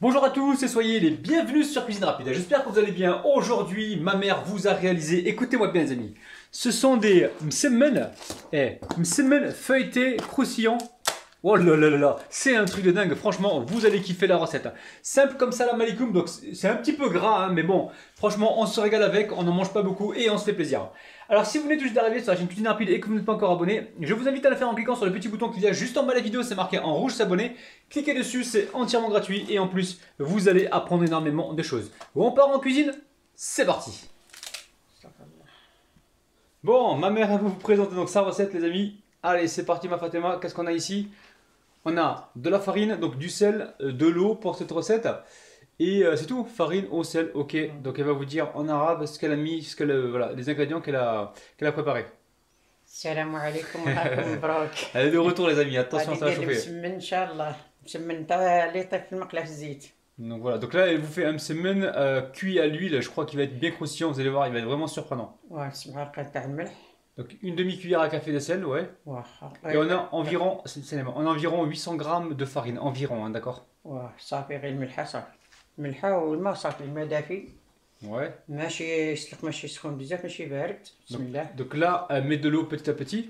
Bonjour à tous et soyez les bienvenus sur Cuisine Rapide. J'espère que vous allez bien. Aujourd'hui, ma mère vous a réalisé, écoutez-moi bien les amis, ce sont des msemen, msemen feuilletés croustillants. Oh là là là là, c'est un truc de dingue, franchement, vous allez kiffer la recette. Simple comme salam alaikum, donc c'est un petit peu gras, hein, mais bon, franchement, on se régale avec, on n'en mange pas beaucoup et on se fait plaisir. Alors si vous venez tout juste d'arriver sur la chaîne Cuisine Rapide et que vous n'êtes pas encore abonné, je vous invite à le faire en cliquant sur le petit bouton qui vient juste en bas de la vidéo, c'est marqué en rouge s'abonner. Cliquez dessus, c'est entièrement gratuit et en plus, vous allez apprendre énormément de choses. On part en cuisine, c'est parti. Bon, ma mère va vous présenter donc sa recette les amis. Allez, c'est parti ma Fatima, qu'est-ce qu'on a ici? On a de la farine, donc du sel, de l'eau pour cette recette. Et c'est tout, farine, eau, sel, ok. Donc elle va vous dire en arabe ce qu'elle a mis, voilà, les ingrédients qu'elle a préparés. Salam alaikum wa rahmatullahi. Elle est de retour les amis, attention ça va chauffer. Donc voilà, donc là elle vous fait un msemen cuit à l'huile, je crois qu'il va être bien croustillant, vous allez voir, il va être vraiment surprenant. Donc une demi-cuillère à café de sel, ouais. Et on a environ, on a environ 800 grammes de farine, environ, hein, d'accord. Ouais. Donc là, elle met de l'eau petit à petit.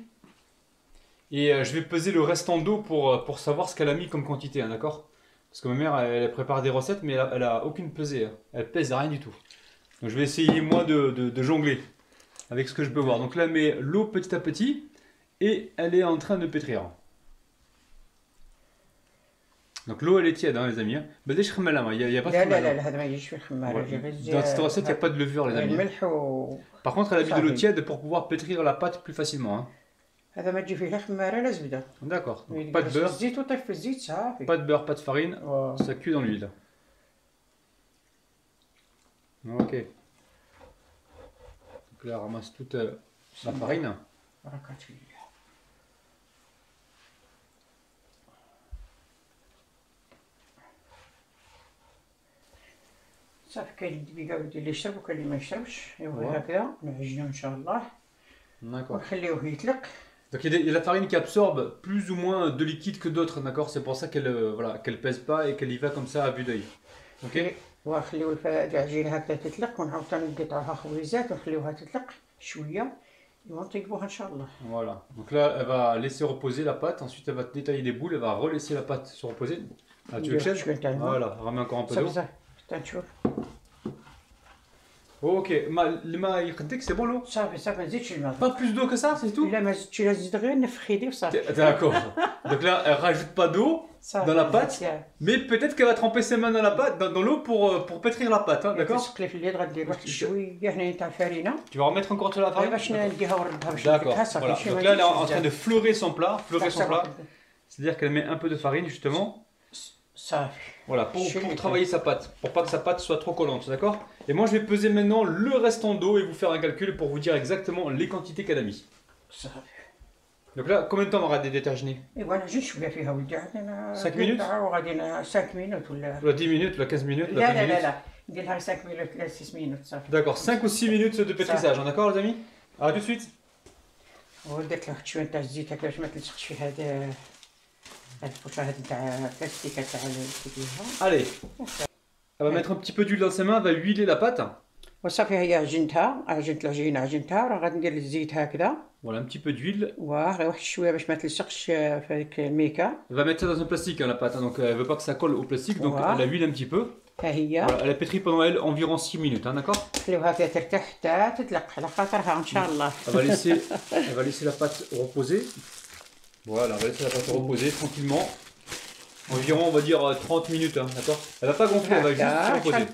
Et je vais peser le restant d'eau pour savoir ce qu'elle a mis comme quantité, hein, d'accord. Parce que ma mère, elle prépare des recettes, mais elle a aucune pesée. Hein. Elle pèse rien du tout. Donc je vais essayer, moi, de jongler avec ce que je peux voir. Donc là, elle met l'eau petit à petit et elle est en train de pétrir. Donc l'eau, elle est tiède, hein, les amis. Il n'y a pas de Dans cette recette, il n'y a pas de levure, les amis. Par contre, elle a mis de l'eau tiède pour pouvoir pétrir la pâte plus facilement. Hein. D'accord. Pas de beurre. Pas de beurre, pas de farine. Ça cuit dans l'huile. Ok. Donc là, on ramasse toute la farine. صافي كاين اللي بيقاو اللي يشرب وكاين اللي ما يشربش ايوا هكذا نعجنو ان شاء الله ونخليوه يطلق. Donc il y a la farine qui absorbe plus ou moins de liquide que d'autres, d'accord. C'est pour ça qu'elle voilà, qu'elle pèse pas et qu'elle y va comme ça à vue d'œil. Ok. ونخليو العجينه هكذا تطلق ونعاودو نقطعوها خويزات ونخليوها تطلق شويه ونطيبوها ان شاء الله. Voilà. Donc là elle va laisser reposer la pâte, ensuite elle va détailler les boules, elle va relaisser la pâte se reposer. Ah, tu veux que je chauffe? Voilà, ramène encore un peu d'eau. Ok, الماء يخدك, c'est bon l'eau? صافي ما نزيدش الماء. Pas plus d'eau que ça, c'est tout? لا ما زدتش, لا زيد غير نفخ يدي وصافي. D'accord. Donc là, elle rajoute pas d'eau dans la pâte, mais peut-être qu'elle va tremper ses mains dans la pâte, dans l'eau pour pétrir la pâte, hein, d'accord? Tu vas remettre encore de la farine? D'accord, voilà. Donc là, elle est en train de fleurer son plat, c'est-à-dire qu'elle met un peu de farine justement. Voilà, pour travailler sa pâte, pour pas que sa pâte soit trop collante, d'accord? Et moi je vais peser maintenant le restant d'eau et vous faire un calcul pour vous dire exactement les quantités qu'elle a mis. Donc là, combien de temps on va déterginer? 5 minutes? 5 minutes ou 10 minutes, ou 15 minutes? لا 5 minutes لا 6 minutes. D'accord, 5 ou 6 minutes de pétrissage, d'accord les amis? A tout de suite. ودرت له شويه تاع الزيت هكا باش ما تلصقش في هذا الفرشاه تاع البلاستيك تاع الفيديو. Allez, elle va mettre un petit peu d'huile dans ses mains, elle va huiler la pâte. وصافي هي عجنت العجينه عجنتها راه غادي ندير الزيت هكذا. Voilà, un petit peu d'huile. واه واحد شويه باش ما تلصقش في هذيك الميكا. Elle va mettre ça dans un plastique, hein, la pâte, hein, donc elle veut pas que ça colle au plastique, donc elle la huile un petit peu. ها هي. Voilà, elle a pétri pendant elle environ 6 minutes, hein, d'accord? خليوها هكذا ترتاح حتى تطلق على خاطرها ان شاء الله. Elle va laisser la pâte reposer. Voilà, on va laisser la pâte reposer tranquillement. Environ, on va dire 30 minutes, hein, d'accord? Elle va pas gonfler, elle va juste se reposer.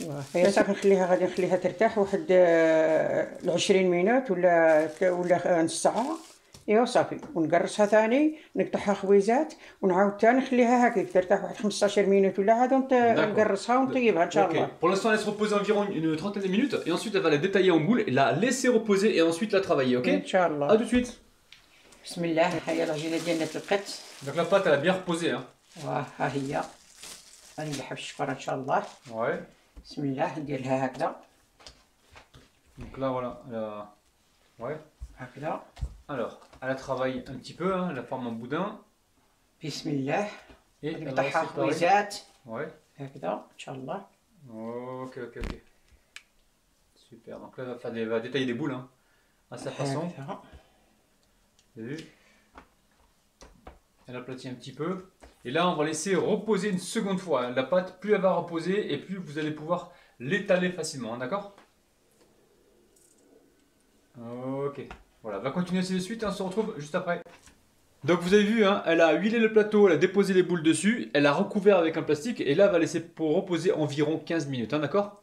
واه هي صافي نخليها غادي نخليها ترتاح واحد 20 مينوت ولا نص ساعه. ايوا صافي ونقرصها ثاني نقطعها خويزات ونعاود ثاني نخليها هكاك ترتاح واحد 15 مينوت ولا عاد نقرصها ونطيبها ان شاء الله. Pour l'instant, elle laisse reposer environ une trentaine de minutes et ensuite elle va la détailler en boules et la laisser reposer et ensuite la travailler, ok? ان شاء الله. A tout de suite. بسم الله. هيا العجينه ديالنا طلقت. Donc la pâte elle a bien reposé, hein. واه ها هي. غادي نلحق الشفره ان شاء الله. Ouais. بسم الله نديرها هكذا. Donc là voilà, elle a... ouais. هكذا. Alors, elle a travaillé un petit peu, hein, elle la forme en boudin. بسم الله. Et elle va نقطعها séparer. خويزات. Ouais. هكذا ان شاء الله. Ok, ok, ok. Super. Donc là, elle va détailler des boules hein, à sa façon. هكذا. Vous avez vu? Elle aplatit un petit peu. Et là, on va laisser reposer une seconde fois. La pâte, plus elle va reposer et plus vous allez pouvoir l'étaler facilement. Hein, d'accord? Ok. Voilà, on va continuer ainsi de suite et on se retrouve juste après. Donc vous avez vu, hein, elle a huilé le plateau, elle a déposé les boules dessus, elle a recouvert avec un plastique et là, elle va laisser pour reposer environ 15 minutes. Hein, d'accord?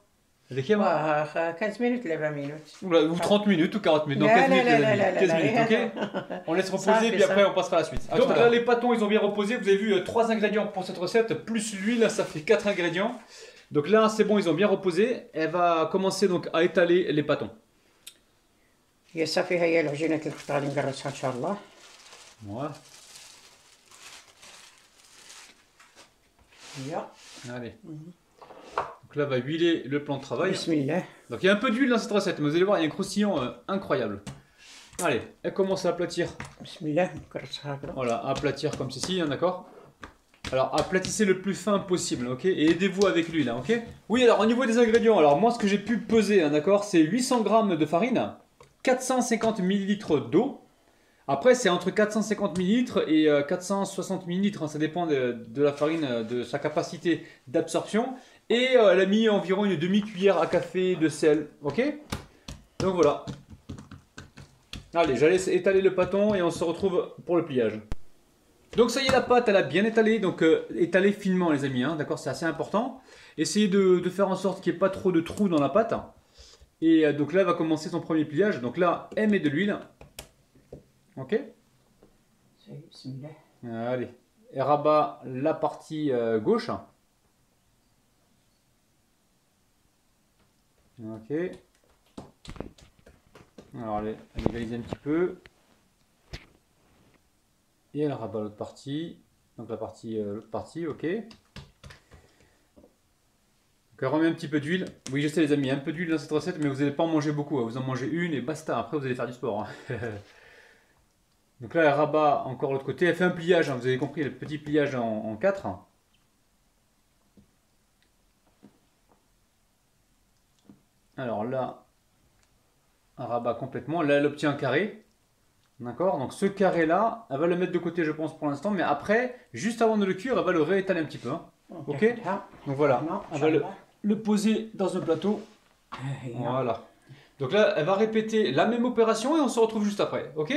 Avec qui, moi? 15 minutes ولا 20 minutes. Ou 30 minutes ou 40 minutes. Non, لا 15 minutes, لا les لا amis. لا لا 15 لا minutes, لا. ok? On laisse Ça reposer, fait puis après ça. on passera à la suite. À Donc tout à là, l'heure. les pâtons, ils ont bien reposé. Vous avez vu 3 ingrédients pour cette recette, plus l'huile, ça fait 4 ingrédients. Donc là, c'est bon, ils ont bien reposé. Elle va commencer donc à étaler les pâtons. هي صافي هي العجينات اللي كنت غادي نقرصها ان شاء الله. Voilà. هي Allez. Donc là, elle va huiler le plan de travail. بسم الله. Donc il y a un peu d'huile dans cette recette, mais vous allez voir, il y a un croustillant incroyable. Allez, elle commence à aplatir. بسم الله نقرصها هكذا. Voilà, aplatir comme ceci, hein, d'accord? Alors, aplatissez le plus fin possible, ok? Et aidez-vous avec l'huile, hein, ok? Oui, alors au niveau des ingrédients, alors moi ce que j'ai pu peser, hein, d'accord? C'est 800 g de farine, 450 ml d'eau. Après, c'est entre 450 ml et 460 ml, hein, ça dépend de la farine, de sa capacité d'absorption. Et elle a mis environ une demi-cuillère à café de sel, ok? Donc voilà. Allez, j'allais étaler le pâton et on se retrouve pour le pliage. Donc ça y est, la pâte, elle a bien étalé, donc étalez finement les amis, hein, d'accord, c'est assez important. Essayez de faire en sorte qu'il n'y ait pas trop de trous dans la pâte. Et donc là, elle va commencer son premier pliage. Donc là, elle met de l'huile. Ok? بسم الله. Allez, elle rabat la partie gauche. Ok. Alors elle égalise un petit peu. Et elle rabat l'autre partie. Donc la partie, l'autre partie, ok. Donc elle remet un petit peu d'huile. Oui, je sais les amis, un peu d'huile dans cette recette, mais vous n'allez pas en manger beaucoup. Hein. Vous en mangez une et basta. Après, vous allez faire du sport. Hein. Donc là, elle rabat encore l'autre côté. Elle fait un pliage, hein. Vous avez compris, le petit pliage en 4. Alors là, elle rabat complètement. Là, elle obtient un carré. D'accord? Donc ce carré-là, elle va le mettre de côté, je pense, pour l'instant. Mais après, juste avant de le cuire, elle va le réétaler un petit peu. Hein. Ok? Donc voilà, elle va le poser dans un plateau. Voilà. Donc là, elle va répéter la même opération et on se retrouve juste après. Ok?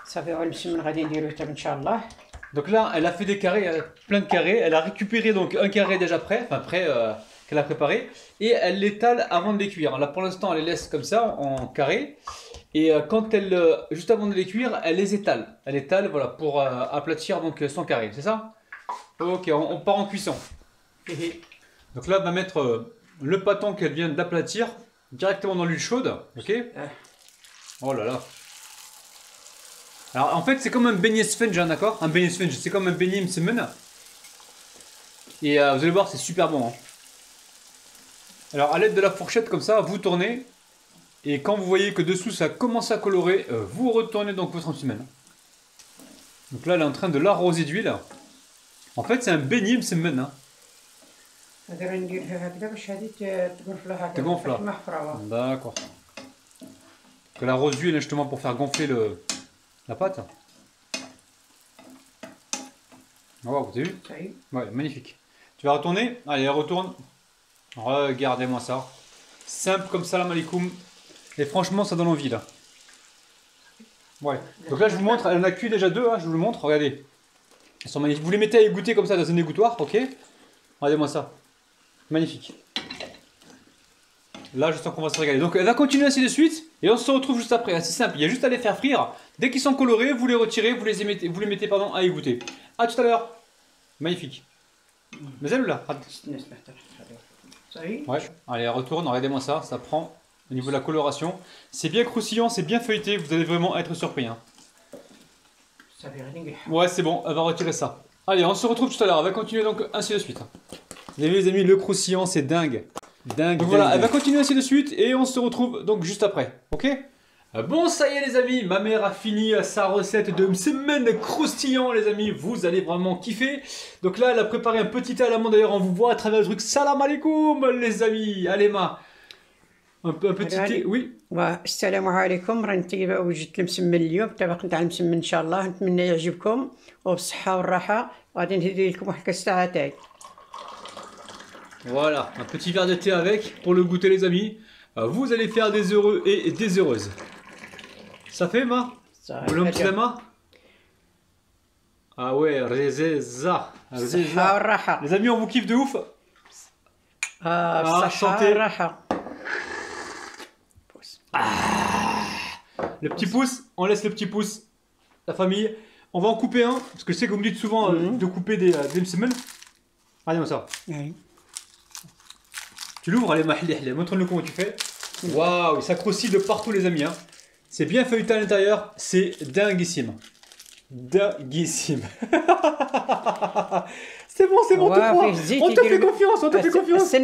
صافي غنمشي غادي نديرو حتى ان شاء الله. Donc là, elle a fait des carrés, plein de carrés. Elle a récupéré donc un carré déjà prêt, enfin prêt qu'elle a préparé. Et elle l'étale avant de les cuire. Là pour l'instant, elle les laisse comme ça, en carré. Et quand elle, juste avant de les cuire, elle les étale. Elle étale, voilà, pour aplatir donc son carré, c'est ça? Ok, on part en cuisson. Donc là, elle va mettre le pâton qu'elle vient d'aplatir directement dans l'huile chaude. Ok? Oh là là. Alors en fait c'est comme un beignet sponge, hein, d'accord? Un beignet sponge, c'est comme un beignet msemen. Et vous allez voir, c'est super bon. Hein. Alors à l'aide de la fourchette comme ça, vous tournez. Et quand vous voyez que dessous ça commence à colorer, vous retournez donc votre msemen. Donc là elle est en train de l'arroser d'huile. En fait c'est un beignet msemen. Hein. D'accord. Que la rose d'huile justement pour faire gonfler la pâte. Oh, vous avez vu? Ouais, magnifique. Tu vas retourner? Allez, retourne. Regardez-moi ça. Simple comme salam alaikum. Et franchement, ça donne envie là. Ouais. Donc là, je vous montre. Elle en a cuit déjà deux. Hein, je vous le montre. Regardez. Elles sont magnifiques. Vous les mettez à égoutter comme ça dans un égouttoir. Ok? Regardez-moi ça. Magnifique. Là, je sens qu'on va se régaler. Donc, elle va continuer ainsi de suite. Et on se retrouve juste après. C'est simple. Il y a juste à les faire frire. Dès qu'ils sont colorés, vous les retirez. Vous les mettez pardon, à égoutter. A tout à l'heure. Magnifique. Mais elle là. Ouais. Allez, retourne. Regardez-moi ça. Ça prend au niveau de la coloration. C'est bien croustillant. C'est bien feuilleté. Vous allez vraiment être surpris. Hein. Ouais, c'est bon. Elle va retirer ça. Allez, on se retrouve tout à l'heure. Elle va continuer donc ainsi de suite. Vous avez vu les amis, le croustillant, c'est dingue. Dingue. Donc voilà, elle va continuer ainsi de suite et on se retrouve donc juste après. Ok? Bon, ça y est les amis, ma mère a fini sa recette de msemen croustillant les amis, vous allez vraiment kiffer. Donc là, elle a préparé un petit thé à l'amande, d'ailleurs on vous voit à travers le truc. Salam alaikum les amis, allez ma. Un petit thé, oui. والسلام عليكم. راني وجدت المسمن اليوم، طبق نتاع المسمن ان شاء الله، نتمنى يعجبكم وبالصحه والراحه. غادي ندير لكم واحد كاس تاع اتاي. Voilà, un petit verre de thé avec pour le goûter les amis. Vous allez faire des heureux et des heureuses. Ça fait ma? Volume crema? Ah ouais, rezeza. Les amis, on vous kiffe de ouf. santé. Le petit pouce, on laisse le petit pouce. La famille. On va en couper un, parce que je sais que vous me dites souvent de couper des msemen. Regardez-moi ça. Tu l'ouvres, allez, montre-nous comment tu fais. Waouh, ça croustille de partout les amis. Hein. C'est bien feuilleté à l'intérieur, c'est dinguissime. Dinguissime. C'est bon, on te croit. On te fait confiance, on te fait confiance.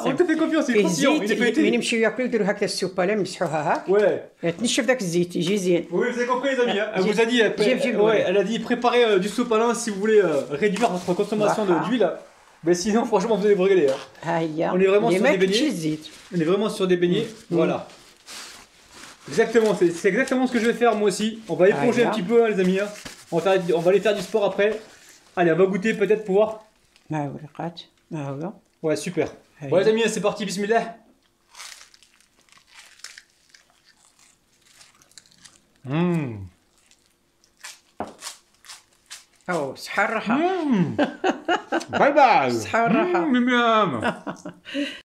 On te fait confiance, il est croustillant, il est feuilleté. ملي يمشيو ياكلوا يديروا هكا السوبه لا يمسحوها هاك. Ouais. تنشف داك الزيت يجي زين. Oui, vous avez compris les amis. Hein. Elle vous a dit, elle a dit préparez du sopalin si vous voulez réduire votre consommation d'huile. Mais sinon, franchement, vous allez vous régaler. Hein. On est vraiment sur des beignets. On est vraiment sur des beignets. Voilà. Exactement, c'est exactement ce que je vais faire moi aussi. On va éponger un petit peu, hein, les amis. Hein. On va aller faire du sport après. Allez, on va goûter peut-être pour voir. Ouais, super. Bon, les amis, c'est parti, bismillah. أو صحة الراحة. باي باي. صحة والراحة.